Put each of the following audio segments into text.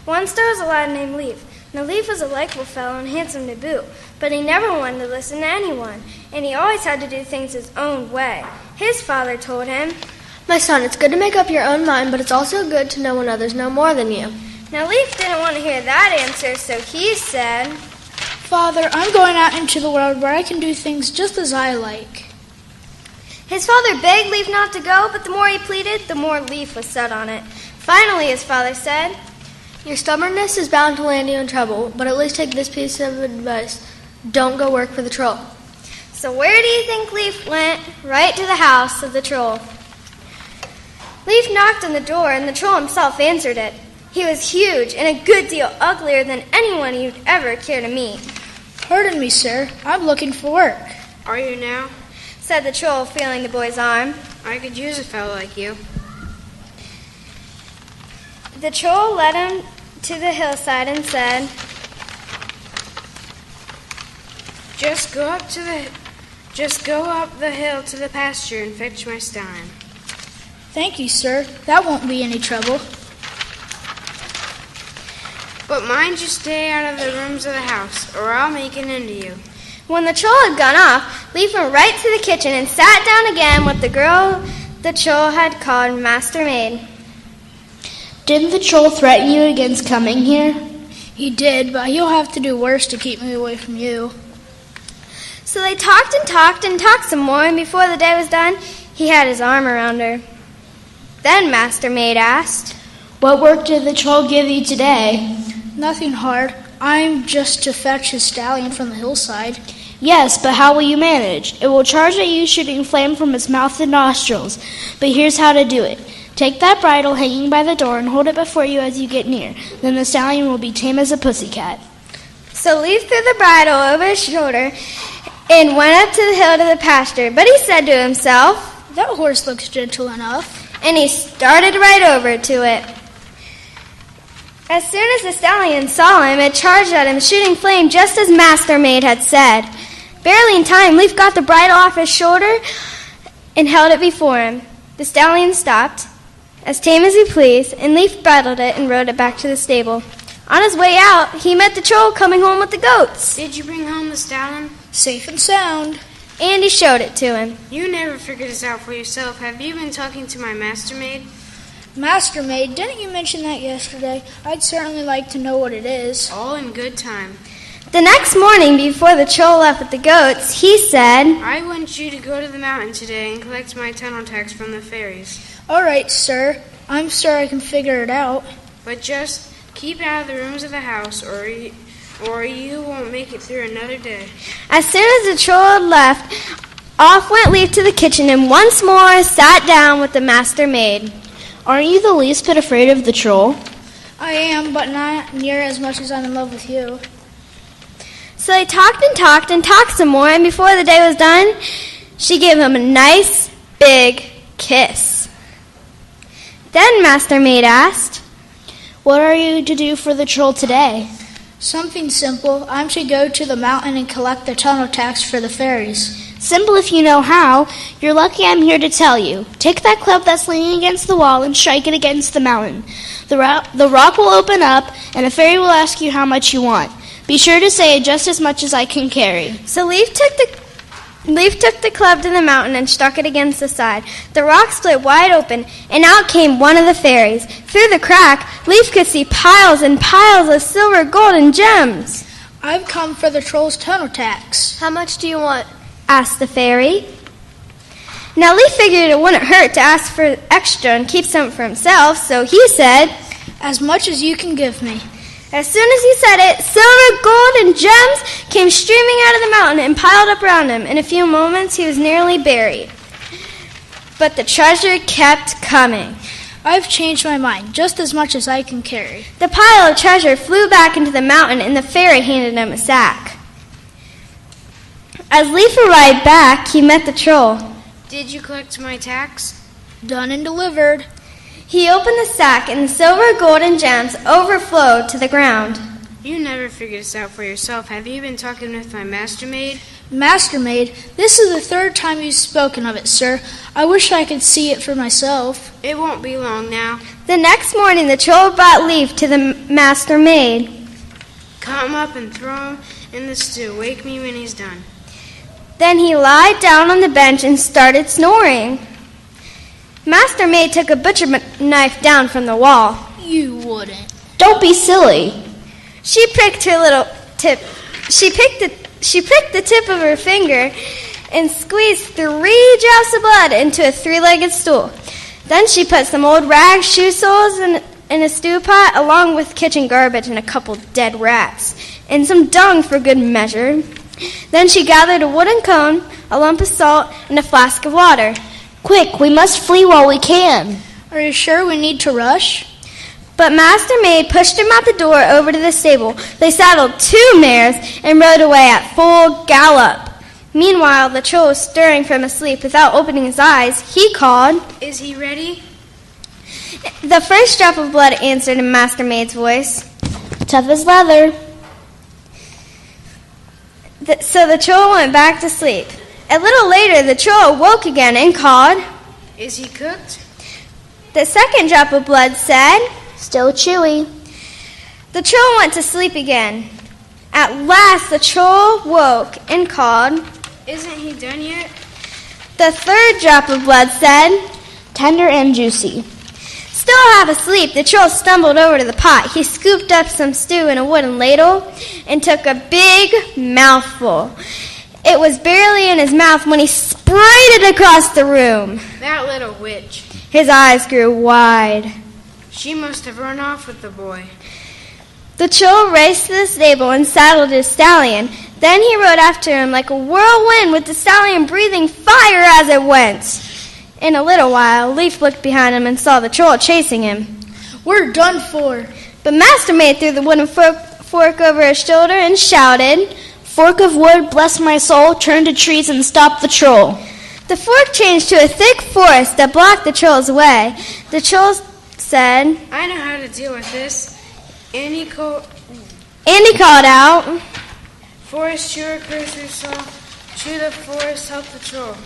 Once there was a lad named Leaf. Now Leaf was a likable fellow and handsome to boot, but he never wanted to listen to anyone, and he always had to do things his own way. His father told him, "My son, it's good to make up your own mind, but it's also good to know when others know more than you." Now Leaf didn't want to hear that answer, so he said, "Father, I'm going out into the world where I can do things just as I like." His father begged Leaf not to go, but the more he pleaded, the more Leaf was set on it. Finally, his father said, "Your stubbornness is bound to land you in trouble, but at least take this piece of advice. Don't go work for the troll." So where do you think Leaf went? Right to the house of the troll. Leaf knocked on the door, and the troll himself answered it. He was huge and a good deal uglier than anyone you'd ever care to meet. "Pardon me, sir. I'm looking for work." "Are you now?" said the troll, feeling the boy's arm. "I could use a fellow like you." The troll led him to the hillside and said, Just go up the hill to the pasture and fetch my stallion." "Thank you, sir. That won't be any trouble." "But mind you stay out of the rooms of the house, or I'll make an end of you." When the troll had gone off, Leaf went right to the kitchen and sat down again with the girl the troll had called Master Maid. "Didn't the troll threaten you against coming here?" "He did, but he'll have to do worse to keep me away from you." So they talked and talked and talked some more, and before the day was done, he had his arm around her. Then Master Maid asked, "What work did the troll give you today?" "Nothing hard. I'm just to fetch his stallion from the hillside." "Yes, but how will you manage? It will charge at you, shooting flame from its mouth and nostrils. But here's how to do it. Take that bridle hanging by the door and hold it before you as you get near. Then the stallion will be tame as a pussycat." So Leaf threw the bridle over his shoulder and went up to the hill to the pasture. But he said to himself, "That horse looks gentle enough." And he started right over to it. As soon as the stallion saw him, it charged at him, shooting flame just as Master Maid had said. Barely in time, Leaf got the bridle off his shoulder and held it before him. The stallion stopped, as tame as he pleased, and Leaf bridled it and rode it back to the stable. On his way out, he met the troll coming home with the goats. "Did you bring home the stallion?" "Safe and sound." And he showed it to him. "You never figured this out for yourself. Have you been talking to my master maid?" "Master Maid, didn't you mention that yesterday? I'd certainly like to know what it is." "All in good time." The next morning, before the troll left with the goats, he said, "I want you to go to the mountain today and collect my tunnel tax from the fairies. "All right, sir. I'm sure I can figure it out." But just keep out of the rooms of the house, or you won't make it through another day." As soon as the troll had left, off went Leaf to the kitchen and once more sat down with the Master Maid. "Aren't you the least bit afraid of the troll?" "I am, but not near as much as I'm in love with you." So they talked and talked and talked some more, and before the day was done, she gave him a nice big kiss. Then Master Maid asked, "What are you to do for the troll today?" "Something simple. I'm to go to the mountain and collect the tunnel tax for the fairies." "Simple if you know how. You're lucky I'm here to tell you. Take that club that's leaning against the wall and strike it against the mountain. The rock will open up, and a fairy will ask you how much you want. Be sure to say just as much as I can carry." So Leaf took the club to the mountain and struck it against the side. The rock split wide open, and out came one of the fairies. Through the crack, Leaf could see piles and piles of silver, gold, and gems. "I've come for the troll's tunnel tax." "How much do you want?" asked the fairy. Now Leaf figured it wouldn't hurt to ask for extra and keep some for himself, so he said, "As much as you can give me." As soon as he said it, silver, gold, and gems came streaming out of the mountain and piled up around him. In a few moments, he was nearly buried. But the treasure kept coming. "I've changed my mind, just as much as I can carry." The pile of treasure flew back into the mountain, and the fairy handed him a sack. As Leaf arrived back, he met the troll. "Did you collect my tax?" "Done and delivered." He opened the sack, and the silver, gold, and gems overflowed to the ground. "You never figured this out for yourself. Have you been talking with my master maid?" Master-maid, this is the third time you've spoken of it, sir. I wish I could see it for myself. It won't be long now. The next morning, the troll brought Leaf to the master-maid. Cut him up and throw him in the stew. Wake me when he's done. Then he lied down on the bench and started snoring. Master-maid took a butcher knife down from the wall. You wouldn't. Don't be silly. She pricked her little tip. She pricked the tip of her finger and squeezed 3 drops of blood into a 3-legged stool. Then she put some old rags, shoe soles in a stew pot, along with kitchen garbage and a couple dead rats, and some dung for good measure. Then she gathered a wooden cone, a lump of salt, and a flask of water. Quick, we must flee while we can. Are you sure we need to rush? But Master-maid pushed him out the door over to the stable. They saddled 2 mares and rode away at full gallop. Meanwhile, the troll was stirring from his sleep. Without opening his eyes, he called. Is he ready? The first drop of blood answered in Master-maid's voice. Tough as leather. So the troll went back to sleep. A little later, the troll awoke again and called. Is he cooked? The second drop of blood said. Still chewy. The troll went to sleep again. At last, the troll woke and called. Isn't he done yet? The third drop of blood said. Tender and juicy. Still half asleep, the troll stumbled over to the pot. He scooped up some stew in a wooden ladle and took a big mouthful. It was barely in his mouth when he sprayed it across the room. That little witch. His eyes grew wide. She must have run off with the boy. The troll raced to the stable and saddled his stallion. Then he rode after him like a whirlwind, with the stallion breathing fire as it went. In a little while, Leaf looked behind him and saw the troll chasing him. We're done for. But Master-maid threw the wooden fork over his shoulder and shouted, Fork of wood, bless my soul, turn to trees and stop the troll. The fork changed to a thick forest that blocked the troll's way. The troll said, I know how to deal with this. Andy called out, Forest chewer, cursor saw, chew the forest, help the troll.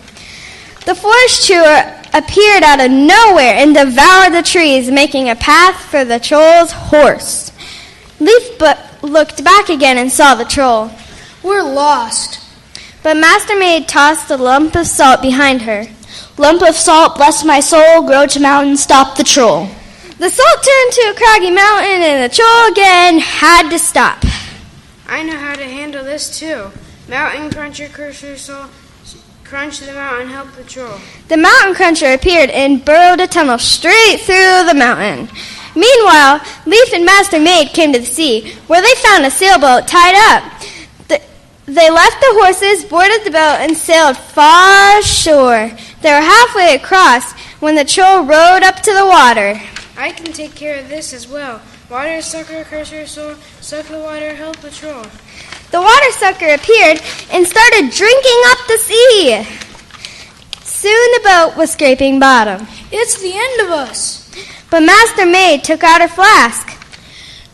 The forest chewer appeared out of nowhere and devoured the trees, making a path for the troll's horse. Leaf looked back again and saw the troll. We're lost. But Master-maid tossed a lump of salt behind her. Lump of salt, bless my soul, grow to mountain, stop the troll. The salt turned to a craggy mountain, and the troll again had to stop. I know how to handle this too. Mountain cruncher, cursor saw, crunch the mountain, help the troll. The mountain cruncher appeared and burrowed a tunnel straight through the mountain. Meanwhile, Leaf and Master-maid came to the sea, where they found a sailboat tied up. They left the horses, boarded the boat, and sailed far ashore. They were halfway across when the troll rowed up to the water. I can take care of this as well. Water sucker, cursor saw, suck the water, help the troll. The water sucker appeared and started drinking up the sea. Soon the boat was scraping bottom. It's the end of us. But Master-maid took out her flask.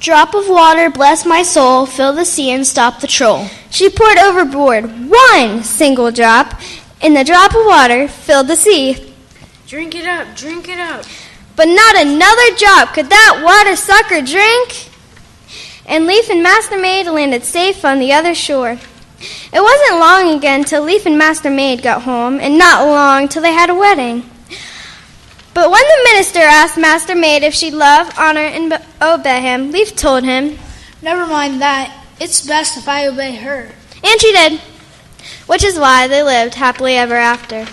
Drop of water, bless my soul, fill the sea and stop the troll. She poured overboard 1 single drop, and the drop of water filled the sea. Drink it up, drink it up. But not another drop could that water sucker drink. And Leaf and Master-maid landed safe on the other shore. It wasn't long again till Leaf and Master-maid got home, and not long till they had a wedding. But when the minister asked Master-maid if she'd love, honor, and obey him, Leaf told him, Never mind that. It's best if I obey her. and she did, which is why they lived happily ever after.